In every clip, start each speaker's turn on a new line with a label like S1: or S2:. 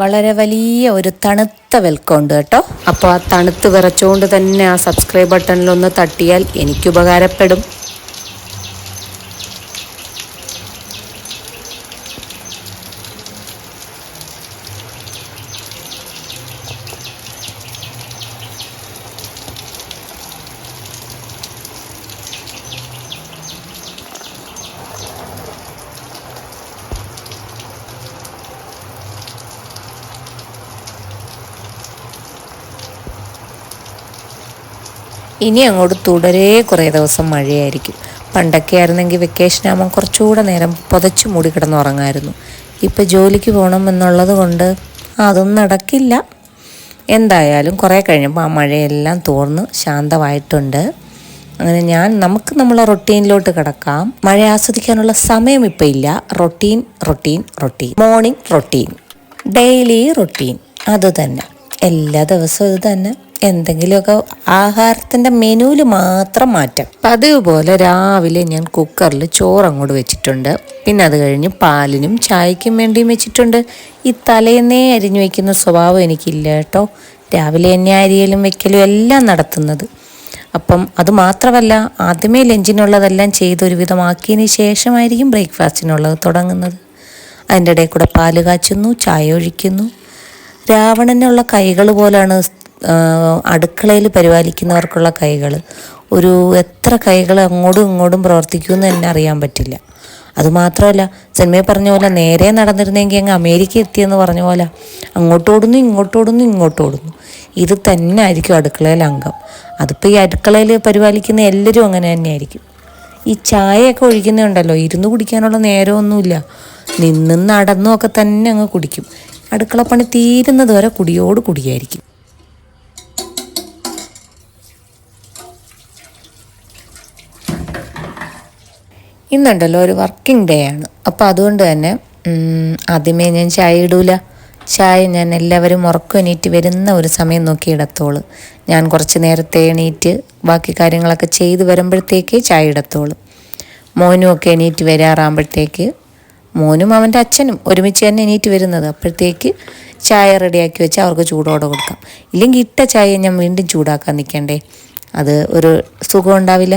S1: വളരെ വലിയ ഒരു തണുത്ത വെൽക്കം ഉണ്ട് കേട്ടോ. അപ്പോൾ ആ തണുത്ത് വിറച്ചുകൊണ്ട് തന്നെ ആ സബ്സ്ക്രൈബ് ബട്ടണിലൊന്ന് തട്ടിയാൽ എനിക്ക് ഉപകാരപ്പെടും. ഇനി അങ്ങോട്ട് തുടരെ കുറേ ദിവസം മഴയായിരിക്കും. പണ്ടൊക്കെ ആയിരുന്നെങ്കിൽ വെക്കേഷൻ ആകുമ്പോൾ കുറച്ചുകൂടെ നേരം പുതച്ചു മൂടി കിടന്നുറങ്ങായിരുന്നു. ഇപ്പോൾ ജോലിക്ക് പോകണം എന്നുള്ളത് കൊണ്ട് അതൊന്നും നടക്കില്ല. എന്തായാലും കുറേ കഴിഞ്ഞപ്പോൾ ആ മഴയെല്ലാം തോർന്ന് ശാന്തമായിട്ടുണ്ട്. അങ്ങനെ നമുക്ക് നമ്മളെ റൊട്ടീനിലോട്ട് കിടക്കാം. മഴ ആസ്വദിക്കാനുള്ള സമയം ഇപ്പം ഇല്ല. Routine morning routine, daily routine അത് തന്നെ, എല്ലാ ദിവസവും ഇത് തന്നെ. എന്തെങ്കിലുമൊക്കെ ആഹാരത്തിൻ്റെ മെനുവിൽ മാത്രം മാറ്റം. പതിവ് പോലെ രാവിലെ ഞാൻ കുക്കറിൽ ചോറ് അങ്ങോട്ട് വെച്ചിട്ടുണ്ട്. പിന്നെ അത് കഴിഞ്ഞ് പാലിനും ചായക്കും വേണ്ടിയും വെച്ചിട്ടുണ്ട്. ഈ തലേന്നേ അരിഞ്ഞു വയ്ക്കുന്ന സ്വഭാവം എനിക്കില്ല കേട്ടോ. രാവിലെ തന്നെ അരിയലും വെക്കലും എല്ലാം നടത്തുന്നത്. അപ്പം അത് മാത്രമല്ല, ആദ്യമേ ലഞ്ചിനുള്ളതെല്ലാം ചെയ്തൊരുവിധമാക്കിയതിന് ശേഷമായിരിക്കും ബ്രേക്ക്ഫാസ്റ്റിനുള്ളത് തുടങ്ങുന്നത്. അതിൻ്റെ ഇടയിൽ കൂടെ പാല് കാച്ചുന്നു, ചായ ഒഴിക്കുന്നു. രാവണനുള്ള കൈകൾ പോലാണ് അടുക്കളയിൽ പരിപാലിക്കുന്നവർക്കുള്ള കൈകൾ. എത്ര കൈകൾ അങ്ങോട്ടും ഇങ്ങോട്ടും പ്രവർത്തിക്കുമെന്ന് തന്നെ അറിയാൻ പറ്റില്ല. അതുമാത്രമല്ല, സിനിമയിൽ പറഞ്ഞ പോലെ നേരെ നടന്നിരുന്നെങ്കിൽ അങ്ങ് അമേരിക്ക എത്തിയെന്ന് പറഞ്ഞ പോലെ അങ്ങോട്ടോടുന്നു ഇങ്ങോട്ടോടുന്നു. ഇത് തന്നെ ആയിരിക്കും അടുക്കളയിൽ അംഗം. അതിപ്പോൾ ഈ അടുക്കളയിൽ പരിപാലിക്കുന്ന എല്ലാവരും അങ്ങനെ തന്നെയായിരിക്കും. ഈ ചായയൊക്കെ ഒഴിക്കുന്നുണ്ടല്ലോ, ഇരുന്ന് കുടിക്കാനുള്ള നേരമൊന്നുമില്ല. നിന്നും നടന്നും ഒക്കെ തന്നെ അങ്ങ് കുടിക്കും. അടുക്കളപ്പണി തീരുന്നത് വരെ കുടിയോട് കുടിയായിരിക്കും. ഇന്നുണ്ടല്ലോ ഒരു വർക്കിംഗ് ഡേ ആണ്. അപ്പോൾ അതുകൊണ്ട് തന്നെ ആദ്യമേ ഞാൻ ചായ ഇടൂല. ചായ ഞാൻ എല്ലാവരും ഉറക്കം എണീറ്റ് വരുന്ന ഒരു സമയം നോക്കി ഇടത്തോളൂ. ഞാൻ കുറച്ച് നേരത്തെ എണീറ്റ് ബാക്കി കാര്യങ്ങളൊക്കെ ചെയ്ത് വരുമ്പോഴത്തേക്ക് ചായ ഇടത്തോളൂ. മോനും ഒക്കെ എണീറ്റ് വരാറാകുമ്പോഴത്തേക്ക്, മോനും അവൻ്റെ അച്ഛനും ഒരുമിച്ച് തന്നെ എണീറ്റ് വരുന്നത്, അപ്പോഴത്തേക്ക് ചായ റെഡിയാക്കി വെച്ച് അവർക്ക് ചൂടോടെ കൊടുക്കാം. ഇല്ലെങ്കിൽ ഇട്ട ചായ ഞാൻ വീണ്ടും ചൂടാക്കാൻ നിൽക്കണ്ടേ, അത് ഒരു സുഖം ഉണ്ടാവില്ല.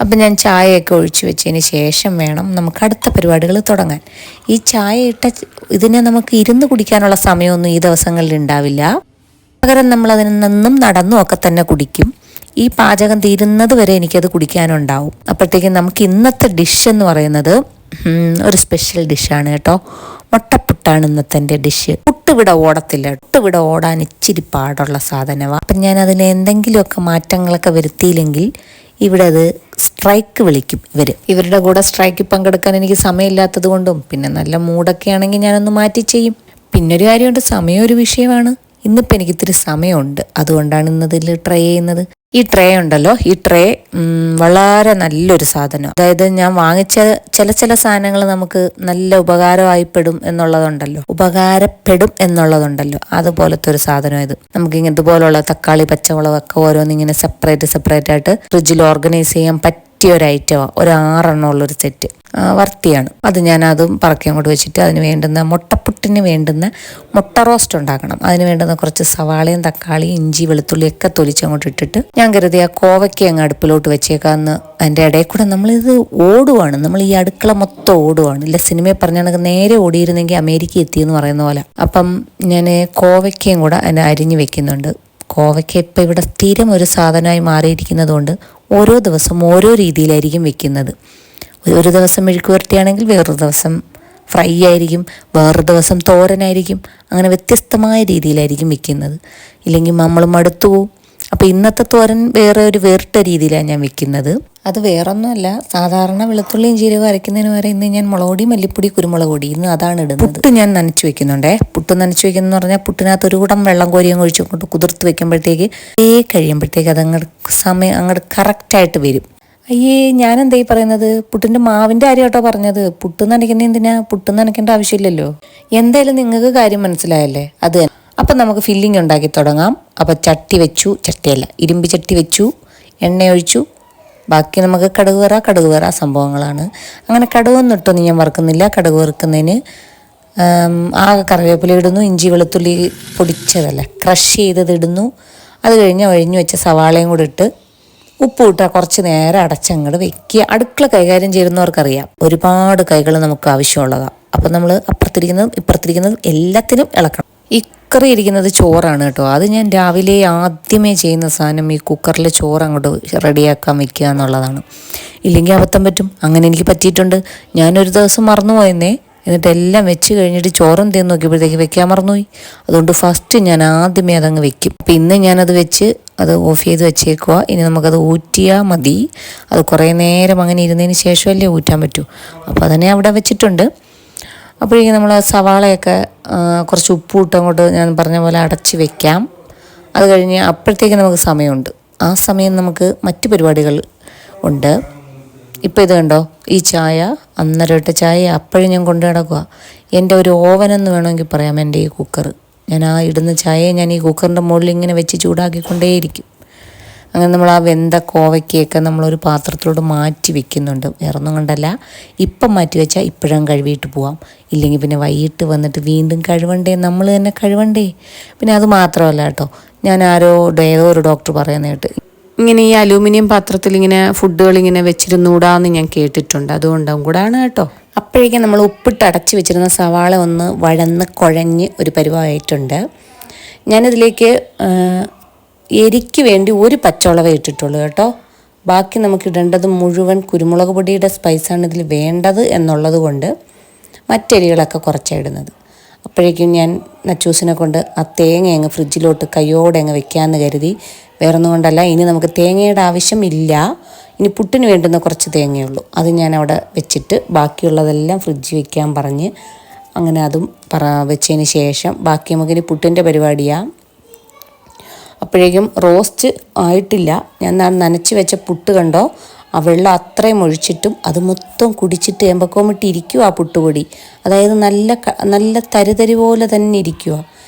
S1: അപ്പം ഞാൻ ചായയൊക്കെ ഒഴിച്ച് വെച്ചതിന് ശേഷം വേണം നമുക്ക് അടുത്ത പരിപാടികൾ തുടങ്ങാൻ. ഈ ചായ ഇട്ട ഇതിനെ നമുക്ക് ഇരുന്ന് കുടിക്കാനുള്ള സമയമൊന്നും ഈ ദിവസങ്ങളിൽ ഉണ്ടാവില്ല. പകരം നമ്മൾ അതിൽ നിന്നും നടന്നും ഒക്കെ തന്നെ കുടിക്കും. ഈ പാചകം തീരുന്നത് വരെ എനിക്കത് കുടിക്കാനുണ്ടാവും. അപ്പോഴത്തേക്കും നമുക്ക് ഇന്നത്തെ ഡിഷ് എന്ന് പറയുന്നത് ഒരു സ്പെഷ്യൽ ഡിഷാണ് കേട്ടോ. മുട്ടപ്പുട്ടാണ് ഇന്നത്തെ എൻ്റെ ഡിഷ്. പുട്ടിവിടെ ഓടത്തില്ല. പുട്ടിവിടെ ഓടാൻ ഇച്ചിരി പാടുള്ള സാധനമാണ്. അപ്പം ഞാൻ അതിന് എന്തെങ്കിലുമൊക്കെ മാറ്റങ്ങളൊക്കെ വരുത്തിയില്ലെങ്കിൽ ഇവിടെ അത് സ്ട്രൈക്ക് വിളിക്കും. ഇവരുടെ കൂടെ സ്ട്രൈക്കിൽ പങ്കെടുക്കാൻ എനിക്ക് സമയമില്ലാത്തത് കൊണ്ടും പിന്നെ നല്ല മൂഡൊക്കെ ആണെങ്കിൽ ഞാനൊന്ന് മാറ്റി ചെയ്യും. പിന്നൊരു കാര്യമുണ്ട്, സമയം ഒരു വിഷയമാണ്. ഇന്നിപ്പോൾ എനിക്ക് ഇത്തിരി സമയമുണ്ട്, അതുകൊണ്ടാണ് ഇന്നതിൽ ട്രൈ ചെയ്യുന്നത്. ഈ ട്രേ ഉണ്ടല്ലോ, ഈ ട്രേ വളരെ നല്ലൊരു സാധനം. അതായത് ഞാൻ വാങ്ങിച്ച ചില സാധനങ്ങൾ നമുക്ക് നല്ല ഉപകാരപ്പെടും എന്നുള്ളതുണ്ടല്ലോ, അതുപോലത്തെ ഒരു സാധനം ഇത്. നമുക്ക് ഇതുപോലുള്ള തക്കാളി, പച്ചമുളകൊക്കെ ഓരോന്നിങ്ങനെ സെപ്പറേറ്റ് ആയിട്ട് ഫ്രിഡ്ജിൽ ഓർഗനൈസ് ചെയ്യാൻ പറ്റിയ ഒരു ഐറ്റമാണ്. ഒരു 6 ഉള്ളൊരു സെറ്റ് വർത്തിയാണ്. അത് ഞാൻ അതും പറക്കി അങ്ങോട്ട് വെച്ചിട്ട് അതിന് വേണ്ടുന്ന മുട്ടപ്പുട്ടിന് വേണ്ടുന്ന മുട്ട റോസ്റ്റ് ഉണ്ടാക്കണം. അതിന് വേണ്ടുന്ന കുറച്ച് സവാളയും തക്കാളിയും ഇഞ്ചി വെളുത്തുള്ളിയൊക്കെ തൊലിച്ച് അങ്ങോട്ട് ഇട്ടിട്ട് ഞാൻ കരുതി ആ കോവയ്ക്ക് അങ്ങ് അടുപ്പിലോട്ട് വെച്ചേക്കാന്ന്. അതിൻ്റെ ഇടയിൽ കൂടെ നമ്മളിത് ഓടുവാണ്, നമ്മൾ ഈ അടുക്കള മൊത്തം ഓടുവാണ്. ഇല്ല, സിനിമയിൽ പറഞ്ഞാണെങ്കിൽ നേരെ ഓടിയിരുന്നെങ്കിൽ അമേരിക്ക എത്തിയെന്ന് പറയുന്ന പോലെ. അപ്പം ഞാൻ കോവയ്ക്കയും കൂടെ അതിനെ അരിഞ്ഞ് വെക്കുന്നുണ്ട്. കോവയ്ക്ക ഇപ്പം ഇവിടെ സ്ഥിരം ഒരു സാധനമായി മാറിയിരിക്കുന്നത് കൊണ്ട് ഓരോ ദിവസം ഓരോ രീതിയിലായിരിക്കും വെക്കുന്നത്. ഒരു ദിവസം മെഴുക്ക് വരട്ടിയാണെങ്കിൽ വേറൊരു ദിവസം ഫ്രൈ ആയിരിക്കും, വേറൊരു ദിവസം തോരനായിരിക്കും. അങ്ങനെ വ്യത്യസ്തമായ രീതിയിലായിരിക്കും വെക്കുന്നത്. ഇല്ലെങ്കിൽ നമ്മൾ മടുത്തു പോവും. അപ്പോൾ ഇന്നത്തെ തോരൻ വേറിട്ട രീതിയിലാണ് ഞാൻ വെക്കുന്നത്. അത് വേറൊന്നുമല്ല, സാധാരണ വെളുത്തുള്ളിയും ജീരകം അരയ്ക്കുന്നതിന് വരെ ഇന്ന് ഞാൻ മുളകുപൊടി, മല്ലിപ്പൊടി, കുരുമുളക് പൊടി ഇന്ന് അതാണ് ഇടുന്നത്. പുട്ട് ഞാൻ നനച്ച് വെക്കുന്നുണ്ടേ. പുട്ട് നനച്ച് വെക്കുന്നതെന്ന് പറഞ്ഞാൽ പുട്ടിനകത്ത് ഒരു കുടം വെള്ളം കോരിയും ഒഴിച്ചുകൊണ്ട് കുതിർത്ത് വെക്കുമ്പോഴത്തേക്ക് കഴിയുമ്പോഴത്തേക്ക് അങ്ങോട്ട് കറക്റ്റായിട്ട് വരും. അയ്യേ, ഞാനെന്താ ഈ പറയുന്നത്? പുട്ടിൻ്റെ മാവിൻ്റെ കാര്യം കേട്ടോ പറഞ്ഞത്. പുട്ട് നനയ്ക്കുന്ന എന്തിനാ? പുട്ട് നനയ്ക്കേണ്ട ആവശ്യമില്ലല്ലോ. എന്തായാലും നിങ്ങൾക്ക് കാര്യം മനസ്സിലായല്ലേ? അത് അപ്പം നമുക്ക് ഫില്ലിങ് ഉണ്ടാക്കി തുടങ്ങാം. അപ്പോൾ ഇരുമ്പ് ചട്ടി വെച്ചു, എണ്ണ ഒഴിച്ചു. ബാക്കി നമുക്ക് കടുക് വറ സംഭവങ്ങളാണ്. അങ്ങനെ കടുകൊന്നും ഇട്ടൊന്നും ഞാൻ വറുക്കുന്നില്ല. കടുക് വറുക്കുന്നതിന് ആകെ കറിവേപ്പില ഇടുന്നു, ഇഞ്ചി വെളുത്തുള്ളി പൊടിച്ചതല്ല ക്രഷ് ചെയ്തത് ഇടുന്നു. അത് കഴിഞ്ഞ് ഒഴിഞ്ഞു വെച്ച സവാളയും കൂടി ഇട്ട് ഉപ്പ് ഇട്ടാൽ കുറച്ച് നേരം അടച്ചങ്ങോട്ട് വെക്കുക. അടുക്കള കൈകാര്യം ചെയ്യുന്നവർക്കറിയാം ഒരുപാട് കൈകൾ നമുക്ക് ആവശ്യമുള്ളതാണ്. അപ്പം നമ്മൾ അപ്പുറത്തിരിക്കുന്നതും ഇപ്പുറത്തിരിക്കുന്നതും എല്ലാത്തിനും ഇളക്കണം. ഈ കുക്കറി ഇരിക്കുന്നത് ചോറാണ് കേട്ടോ. അത് ഞാൻ രാവിലെ ആദ്യമേ ചെയ്യുന്ന സാധനം ഈ കുക്കറിൽ ചോറ് അങ്ങോട്ട് റെഡിയാക്കാൻ വെക്കുക എന്നുള്ളതാണ്. ഇല്ലെങ്കിൽ അബദ്ധം പറ്റും. അങ്ങനെ എനിക്ക് പറ്റിയിട്ടുണ്ട്. ഞാനൊരു ദിവസം മറന്നുപോയെന്നേ. എന്നിട്ട് എല്ലാം വെച്ച് കഴിഞ്ഞിട്ട് ചോറും തേന്ന് നോക്കിയപ്പോഴത്തേക്ക് വെക്കാൻ മറന്നുപോയി. അതുകൊണ്ട് ഫസ്റ്റ് ഞാൻ ആദ്യമേ അതങ്ങ് വെക്കും. അപ്പം ഇന്ന് ഞാനത് വെച്ച് അത് ഓഫ് ചെയ്ത് വെച്ചേക്കുക. ഇനി നമുക്കത് ഊറ്റിയാൽ മതി. അത് കുറേ നേരം അങ്ങനെ ഇരുന്നതിന് ശേഷമല്ലേ ഊറ്റാൻ പറ്റൂ. അപ്പോൾ അതിനെ അവിടെ വെച്ചിട്ടുണ്ട്. അപ്പോഴേക്കും നമ്മൾ സവാളയൊക്കെ കുറച്ച് ഉപ്പ് ഇട്ട് അങ്ങോട്ട് ഞാൻ പറഞ്ഞ പോലെ അടച്ച് വെക്കാം. അത് കഴിഞ്ഞ് അപ്പോഴത്തേക്ക് നമുക്ക് സമയമുണ്ട്. ആ സമയം നമുക്ക് മറ്റ് പരിപാടികൾ ഉണ്ട്. ഇപ്പോൾ ഇത് കണ്ടോ, ഈ ചായ അന്നേരം ഇട്ട ചായ അപ്പോഴും ഞാൻ കൊണ്ടു നടക്കുക. എൻ്റെ ഒരു ഓവനെന്ന് വേണമെങ്കിൽ പറയാം എൻ്റെ ഈ കുക്കർ. ഞാൻ ആ ഇടുന്ന ചായയെ ഞാൻ ഈ കുക്കറിൻ്റെ മുകളിൽ ഇങ്ങനെ വെച്ച് ചൂടാക്കിക്കൊണ്ടേയിരിക്കും. അങ്ങനെ നമ്മൾ ആ വെന്ത കോവയ്ക്കൊക്കെ നമ്മളൊരു പാത്രത്തിലോട്ട് മാറ്റി വെക്കുന്നുണ്ട്. വേറൊന്നും കൊണ്ടല്ല, ഇപ്പം മാറ്റി വെച്ചാൽ ഇപ്പോഴും കഴുകിയിട്ട് പോവാം. ഇല്ലെങ്കിൽ പിന്നെ വൈകിട്ട് വന്നിട്ട് വീണ്ടും കഴുകണ്ടേ, നമ്മൾ തന്നെ കഴുകണ്ടേ. പിന്നെ അത് മാത്രമല്ല കേട്ടോ, ഞാൻ ഏതോ ഒരു ഡോക്ടർ പറയുന്ന കേട്ട് ഇങ്ങനെ ഈ അലൂമിനിയം പാത്രത്തിൽ ഇങ്ങനെ ഫുഡുകൾ ഇങ്ങനെ വെച്ചിരുന്നൂടാന്ന് ഞാൻ കേട്ടിട്ടുണ്ട്. അതുകൊണ്ടും കൂടാണ് കേട്ടോ. അപ്പോഴേക്കും നമ്മൾ ഉപ്പിട്ട് അടച്ച് വെച്ചിരുന്ന സവാള ഒന്ന് വഴന്ന് കുഴഞ്ഞ് ഒരു പരുവമായിട്ടുണ്ട്. ഞാനിതിലേക്ക് എരിക്ക് വേണ്ടി ഒരു പച്ചമുളക് ഇട്ടിട്ടുള്ളൂ കേട്ടോ. ബാക്കി നമുക്ക് ഇടേണ്ടത് മുഴുവൻ കുരുമുളക് പൊടിയുടെ സ്പൈസാണ് ഇതിൽ വേണ്ടത് എന്നുള്ളത് കൊണ്ട് മറ്റരികളൊക്കെ കുറച്ചാണ് ഇടുന്നത്. അപ്പോഴേക്കും ഞാൻ നച്ചൂസിനെ കൊണ്ട് ആ തേങ്ങ അങ്ങ് ഫ്രിഡ്ജിലോട്ട് കയ്യോടെ അങ്ങ് വെക്കാമെന്ന് കരുതി. വേറൊന്നും കൊണ്ടല്ല, ഇനി നമുക്ക് തേങ്ങയുടെ ആവശ്യം ഇല്ല. ഇനി പുട്ടിന് വേണ്ടുന്ന കുറച്ച് തേങ്ങയുള്ളൂ. അത് ഞാൻ അവിടെ വെച്ചിട്ട് ബാക്കിയുള്ളതെല്ലാം ഫ്രിഡ്ജിൽ വെക്കാൻ പറഞ്ഞ് അങ്ങനെ അതും വെച്ചതിന് ശേഷം ബാക്കി നമുക്കിനി പുട്ടിൻ്റെ പരിപാടിയാണ്. അപ്പോഴേക്കും റോസ്റ്റ് ആയിട്ടില്ല. ഞാൻ നനച്ച് വെച്ച പുട്ട് കണ്ടോ, ആ വെള്ളം അത്രയും ഒഴിച്ചിട്ടും അത് മൊത്തം കുടിച്ചിട്ട് എമ്പക്കോമിട്ട് ഇരിക്കുക ആ പുട്ടുപൊടി. അതായത് നല്ല തരിതരി പോലെ തന്നെ ഇരിക്കുക.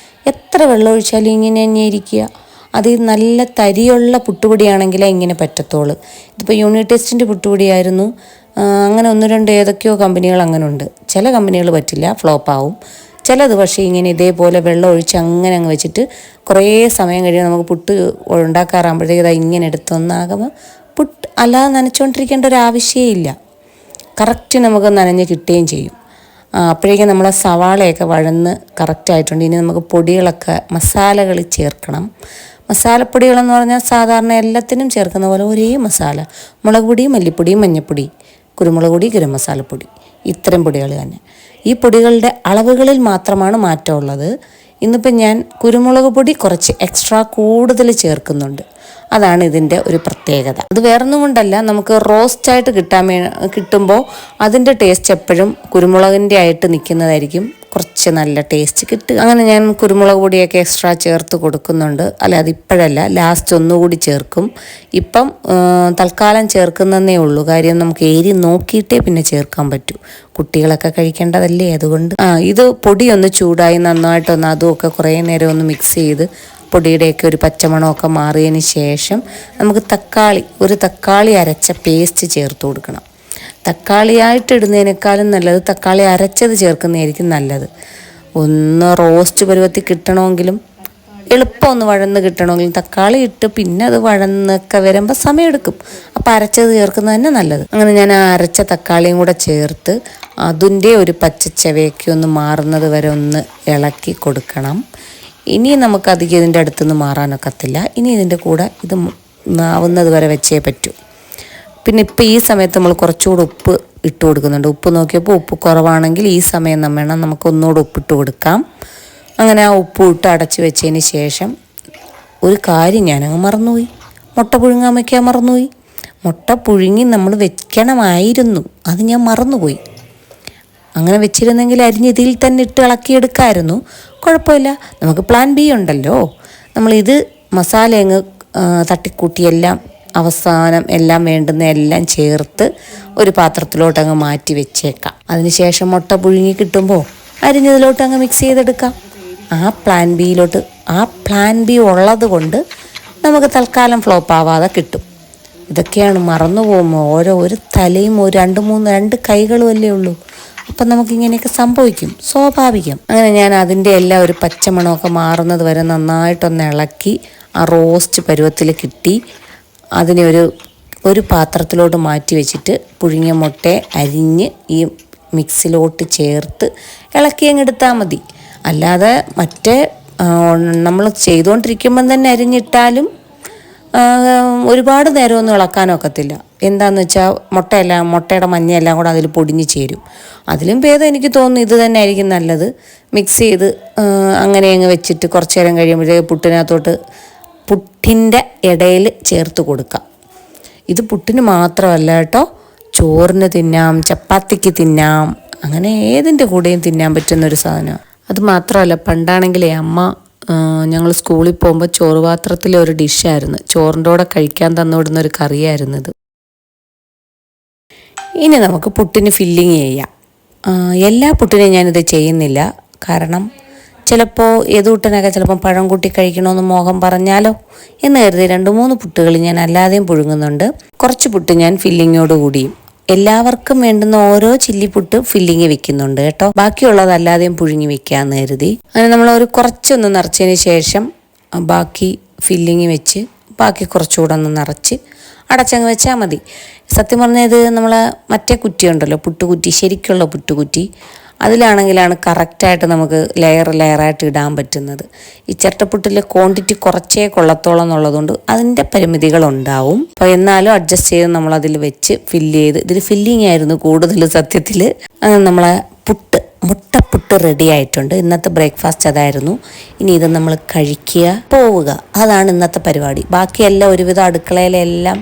S1: എത്ര വെള്ളം ഒഴിച്ചാലും ഇങ്ങനെ തന്നെ ഇരിക്കുക. അത് നല്ല തരിയുള്ള പുട്ടുപൊടിയാണെങ്കിലേ ഇങ്ങനെ പറ്റത്തുള്ളൂ. ഇതിപ്പോൾ യൂണിറ്റ് ടെസ്റ്റിൻ്റെ പുട്ടുപൊടിയായിരുന്നു. അങ്ങനെ ഒന്ന് രണ്ട് ഏതൊക്കെയോ കമ്പനികൾ അങ്ങനെ ഉണ്ട്. ചില കമ്പനികൾ പറ്റില്ല, ഫ്ലോപ്പാവും. ചിലത് പക്ഷേ ഇങ്ങനെ ഇതേപോലെ വെള്ളം ഒഴിച്ച് അങ്ങനെ അങ്ങ് വെച്ചിട്ട് കുറേ സമയം കഴിയുമ്പോൾ നമുക്ക് പുട്ട് ഉണ്ടാക്കാറാകുമ്പോഴത്തേക്ക് ഇതാ ഇങ്ങനെ എടുത്തൊന്നാകുമ്പോൾ പുട്ട് അല്ലാതെ നനച്ചുകൊണ്ടിരിക്കേണ്ട ഒരു ആവശ്യമേ ഇല്ല. കറക്റ്റ് നമുക്ക് നനഞ്ഞ് കിട്ടുകയും ചെയ്യും. അപ്പോഴേക്കും നമ്മളെ സവാളയൊക്കെ വഴന്ന് കറക്റ്റായിട്ടുണ്ട്. ഇനി നമുക്ക് പൊടികളൊക്കെ മസാലകൾ ചേർക്കണം. മസാലപ്പൊടികളെന്ന് പറഞ്ഞാൽ സാധാരണ എല്ലാത്തിനും ചേർക്കുന്ന പോലെ ഒരേ മസാല. മുളക് പൊടി, മല്ലിപ്പൊടി, മഞ്ഞൾപ്പൊടി, കുരുമുളക് പൊടി, ഗരം മസാലപ്പൊടി, ഇത്തരം പൊടികൾ തന്നെ. ഈ പൊടികളുടെ അളവുകളിൽ മാത്രമാണ് മാറ്റമുള്ളത്. ഇന്നിപ്പം ഞാൻ കുരുമുളക് പൊടി കുറച്ച് എക്സ്ട്രാ കൂടുതൽ ചേർക്കുന്നുണ്ട്. അതാണ് ഇതിൻ്റെ ഒരു പ്രത്യേകത. അത് വേറൊന്നും കൊണ്ടല്ല, നമുക്ക് റോസ്റ്റായിട്ട് കിട്ടുമ്പോൾ അതിൻ്റെ ടേസ്റ്റ് എപ്പോഴും കുരുമുളകിൻ്റെ ആയിട്ട് നിൽക്കുന്നതായിരിക്കും കുറച്ച് നല്ല ടേസ്റ്റ് കിട്ടുക. അങ്ങനെ ഞാൻ കുരുമുളക് പൊടിയൊക്കെ എക്സ്ട്രാ ചേർത്ത് കൊടുക്കുന്നുണ്ട്. അല്ല, അതിപ്പോഴല്ല, ലാസ്റ്റ് ഒന്നുകൂടി ചേർക്കും. ഇപ്പം തൽക്കാലം ചേർക്കുന്നതേ ഉള്ളൂ. കാര്യം നമുക്ക് എരി നോക്കിയിട്ടേ പിന്നെ ചേർക്കാൻ പറ്റൂ. കുട്ടികളൊക്കെ കഴിക്കേണ്ടതല്ലേ, അതുകൊണ്ട് ഇത് പൊടി ഒന്ന് ചൂടായി നന്നായിട്ടൊന്ന് അതുമൊക്കെ കുറേ നേരം ഒന്ന് മിക്സ് ചെയ്ത് പൊടിയുടെയൊക്കെ ഒരു പച്ചമണമൊക്കെ മാറിയതിന് ശേഷം നമുക്ക് ഒരു തക്കാളി അരച്ച പേസ്റ്റ് ചേർത്ത് കൊടുക്കണം. തക്കാളിയായിട്ട് ഇടുന്നതിനേക്കാളും നല്ലത് തക്കാളി അരച്ചത് ചേർക്കുന്നതായിരിക്കും നല്ലത്. ഒന്ന് റോസ്റ്റ് പരുവത്തിൽ കിട്ടണമെങ്കിലും എളുപ്പം ഒന്ന് വഴന്ന് കിട്ടണമെങ്കിലും തക്കാളി ഇട്ട് പിന്നെ അത് വഴന്നൊക്കെ വരുമ്പോൾ സമയമെടുക്കും. അപ്പോൾ അരച്ചത് ചേർക്കുന്നത് തന്നെ നല്ലത്. അങ്ങനെ ഞാൻ ആ അരച്ച തക്കാളിയും കൂടെ ചേർത്ത് അതിൻ്റെ ഒരു പച്ചച്ചവയൊക്കെ ഒന്ന് മാറുന്നത് വരെ ഒന്ന് ഇളക്കി കൊടുക്കണം. ഇനി നമുക്കധികം ഇതിൻ്റെ അടുത്തുനിന്ന് മാറാനൊക്കത്തില്ല. ഇനി ഇതിൻ്റെ കൂടെ ഇത് ആവുന്നത് വരെ വെച്ചേ പറ്റൂ. പിന്നെ ഇപ്പോൾ ഈ സമയത്ത് നമ്മൾ കുറച്ചുകൂടെ ഉപ്പ് ഇട്ട് കൊടുക്കുന്നുണ്ട്. ഉപ്പ് നോക്കിയപ്പോൾ ഉപ്പ് കുറവാണെങ്കിൽ ഈ സമയം വേണം നമുക്ക് ഒന്നുകൂടെ ഉപ്പിട്ട് കൊടുക്കാം. അങ്ങനെ ആ ഉപ്പ് ഇട്ട് അടച്ച് വെച്ചതിന് ശേഷം ഒരു കാര്യം ഞാനങ്ങ് മറന്നുപോയി. മുട്ട പുഴുങ്ങാൻ വയ്ക്കാൻ മറന്നുപോയി. മുട്ട പുഴുങ്ങി നമ്മൾ വെക്കണമായിരുന്നു, അത് ഞാൻ മറന്നുപോയി. അങ്ങനെ വെച്ചിരുന്നെങ്കിൽ അരിഞ്ഞ് ഇതിൽ തന്നെ ഇട്ട് ഇളക്കിയെടുക്കാമായിരുന്നു. കുഴപ്പമില്ല, നമുക്ക് പ്ലാൻ ബി ഉണ്ടല്ലോ. നമ്മളിത് മസാല അങ്ങ് തട്ടിക്കൂട്ടിയെല്ലാം അവസാനം എല്ലാം വേണ്ടുന്ന എല്ലാം ചേർത്ത് ഒരു പാത്രത്തിലോട്ട് അങ്ങ് മാറ്റി വെച്ചേക്കാം. അതിനുശേഷം മുട്ട പുഴുങ്ങി കിട്ടുമ്പോൾ അരിഞ്ഞതിലോട്ട് അങ്ങ് മിക്സ് ചെയ്തെടുക്കാം. ആ പ്ലാൻ ബി ഉള്ളത് കൊണ്ട് നമുക്ക് തൽക്കാലം ഫ്ലോപ്പ് ആവാതെ കിട്ടും. ഇതൊക്കെയാണ് മറന്നു പോകുമ്പോൾ ഒരു തലയും ഒരു രണ്ട് കൈകളും അല്ലേ ഉള്ളൂ. അപ്പം നമുക്കിങ്ങനെയൊക്കെ സംഭവിക്കും, സ്വാഭാവികം. അങ്ങനെ ഞാൻ അതിൻ്റെ എല്ലാം ഒരു പച്ചമണമൊക്കെ മാറുന്നത് വരെ നന്നായിട്ടൊന്ന് ഇളക്കി ആ റോസ്റ്റ് പരുവത്തിൽ കിട്ടി. അതിനെ ഒരു പാത്രത്തിലോട്ട് മാറ്റി വെച്ചിട്ട് പുഴുങ്ങിയ മുട്ടയെ അരിഞ്ഞ് ഈ മിക്സിലോട്ട് ചേർത്ത് ഇളക്കി അങ്ങ് എടുത്താൽ മതി. അല്ലാതെ മറ്റേ നമ്മൾ ചെയ്തുകൊണ്ടിരിക്കുമ്പം തന്നെ അരിഞ്ഞിട്ടാലും ഒരുപാട് നേരമൊന്നും ഇളക്കാനൊക്കത്തില്ല. എന്താണെന്ന് വെച്ചാൽ മുട്ടയുടെ മഞ്ഞയെല്ലാം കൂടെ അതിൽ പൊടിഞ്ഞ് ചേരും. അതിലും ഭേദം എനിക്ക് തോന്നുന്നു ഇത് തന്നെ ആയിരിക്കും നല്ലത്. മിക്സ് ചെയ്ത് അങ്ങനെ അങ്ങ് വെച്ചിട്ട് കുറച്ച് നേരം കഴിയുമ്പോഴേ പുട്ടിൻ്റെ ഇടയിൽ ചേർത്ത് കൊടുക്കാം. ഇത് പുട്ടിന് മാത്രമല്ല കേട്ടോ, ചോറിന് തിന്നാം, ചപ്പാത്തിക്ക് തിന്നാം, അങ്ങനെ ഏതിൻ്റെ കൂടെയും തിന്നാൻ പറ്റുന്നൊരു സാധനമാണ്. അത് മാത്രമല്ല, പണ്ടാണെങ്കിലേ അമ്മ ഞങ്ങൾ സ്കൂളിൽ പോകുമ്പോൾ ചോറ് പാത്രത്തിലെ ഒരു ഡിഷായിരുന്നു, ചോറിൻ്റെ കൂടെ കഴിക്കാൻ തന്നുവിടുന്ന ഒരു കറിയായിരുന്നത്. ഇനി നമുക്ക് പുട്ടിന് ഫില്ലിങ് ചെയ്യാം. എല്ലാ പുട്ടിനെയും ഞാനിത് ചെയ്യുന്നില്ല. കാരണം ചിലപ്പോൾ ഏതൂട്ടനൊക്കെ ചിലപ്പം പഴം കൂട്ടി കഴിക്കണമെന്ന് മോഹം പറഞ്ഞാലോ എന്ന് കരുതി 2-3 പുട്ടുകൾ ഞാൻ അല്ലാതെയും പുഴുങ്ങുന്നുണ്ട്. കുറച്ച് പുട്ട് ഞാൻ ഫില്ലിങ്ങോട് കൂടിയും എല്ലാവർക്കും വേണ്ടുന്ന ഓരോ ചില്ലിപ്പുട്ട് ഫില്ലിങ് വെക്കുന്നുണ്ട് കേട്ടോ. ബാക്കിയുള്ളത് അല്ലാതെയും പുഴുങ്ങി വെക്കാമെന്ന് കരുതി. അങ്ങനെ നമ്മൾ കുറച്ചൊന്ന് നിറച്ചതിന് ശേഷം ബാക്കി ഫില്ലിങ് വെച്ച് ബാക്കി കുറച്ചുകൂടെ ഒന്ന് നിറച്ച് അടച്ചങ്ങ് വെച്ചാൽ മതി. സത്യം പറഞ്ഞാൽ ഇത് നമ്മളെ മറ്റേ കുറ്റി ഉണ്ടല്ലോ, പുട്ടുകുറ്റി, ശരിക്കുള്ള പുട്ടുകുറ്റി, അതിലാണെങ്കിലാണ് കറക്റ്റായിട്ട് നമുക്ക് ലെയറായിട്ട് ഇടാൻ പറ്റുന്നത്. ഈ ചിരട്ടപ്പുട്ടിൽ ക്വാണ്ടിറ്റി കുറച്ചേ കൊള്ളത്തോളം എന്നുള്ളതുകൊണ്ട് അതിൻ്റെ പരിമിതികളുണ്ടാവും. അപ്പോൾ എന്നാലും അഡ്ജസ്റ്റ് ചെയ്ത് നമ്മളതിൽ വെച്ച് ഫില്ല് ചെയ്ത്, ഇതിൽ ഫില്ലിങ് ആയിരുന്നു കൂടുതൽ സത്യത്തിൽ. അങ്ങനെ നമ്മളെ മുട്ടപ്പുട്ട് റെഡി ആയിട്ടുണ്ട്. ഇന്നത്തെ ബ്രേക്ക്ഫാസ്റ്റ് അതായിരുന്നു. ഇനി ഇത് നമ്മൾ കഴിക്കുക, പോവുക, അതാണ് ഇന്നത്തെ പരിപാടി. ബാക്കിയെല്ലാം ഒരുവിധം അടുക്കളയിലെല്ലാം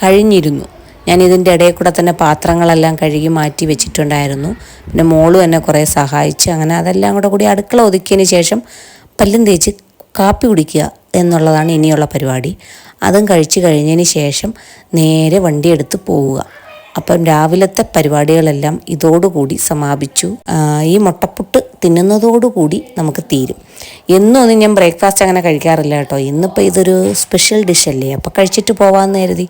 S1: കഴിഞ്ഞിരുന്നു. ഞാൻ ഇതിൻ്റെ ഇടയിൽ കൂടെ തന്നെ പാത്രങ്ങളെല്ലാം കഴുകി മാറ്റി വെച്ചിട്ടുണ്ടായിരുന്നു. പിന്നെ മോളും എന്നെ കുറേ സഹായിച്ച്. അങ്ങനെ അതെല്ലാം കൂടി അടുക്കള ഒതുക്കിയതിന് ശേഷം പല്ലും തേച്ച് കാപ്പി കുടിക്കുക എന്നുള്ളതാണ് ഇനിയുള്ള പരിപാടി. അതും കഴിച്ച് കഴിഞ്ഞതിന് ശേഷം നേരെ വണ്ടിയെടുത്ത് പോവുക. അപ്പം രാവിലത്തെ പരിപാടികളെല്ലാം ഇതോടുകൂടി സമാപിച്ചു. ഈ മുട്ടപ്പുട്ട് തിന്നുന്നതോടുകൂടി നമുക്ക് തീരും. ഒന്നും ഞാൻ ബ്രേക്ക്ഫാസ്റ്റ് അങ്ങനെ കഴിക്കാറില്ല കേട്ടോ. ഇന്നിപ്പോൾ ഇതൊരു സ്പെഷ്യൽ ഡിഷല്ലേ, അപ്പോൾ കഴിച്ചിട്ട് പോകാമെന്ന് കരുതി.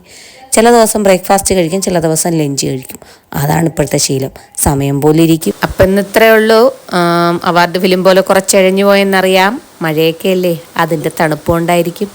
S1: ചില ദിവസം ബ്രേക്ക്ഫാസ്റ്റ് കഴിക്കും, ചില ദിവസം ലഞ്ച് കഴിക്കും. അതാണ് ഇപ്പോഴത്തെ ശീലം. സമയം പോലെ ഇരിക്കും. അപ്പം ഇന്ന് ഇത്രയേ ഉള്ളൂ. അവാർഡ് ഫിലിം പോലെ കുറച്ച് എഴഞ്ഞു പോയെന്നറിയാം. മഴയൊക്കെ അല്ലേ, അതിൻ്റെ തണുപ്പുകൊണ്ടായിരിക്കും.